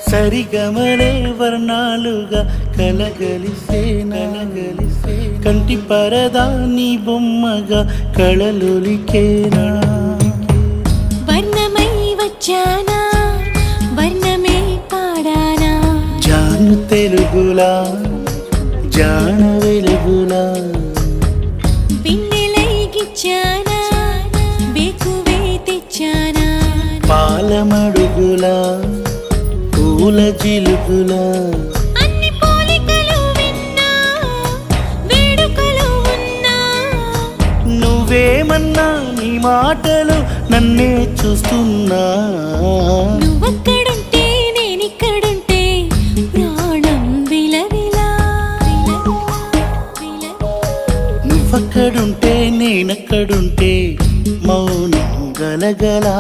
సరిగమలే వర్ణాలుగా కలగలిసే నలగలిసే కంటి పరదా నీ బొమ్మగా కళలొలికేనా వర్ణమై వచ్చానా వర్ణమే పాడానా జాను తెలుగులా జాన వెలుగులా పిన్నెలై గిచ్చానా బేకువే తెచ్చానా పాలమడుగులా పూల జిలుగులా అన్ని పోలికలు విన్నా వేడుకలు ఉన్నా నువ్వేమన్నా నీ మాటలు నన్నే చూస్తున్నా నువ్వక్కడుంటే నేనిక్కడుంటే ప్రాణం విలవిలా నువ్వక్కడుంటే నేనక్కడుంటే మౌనం గలగలా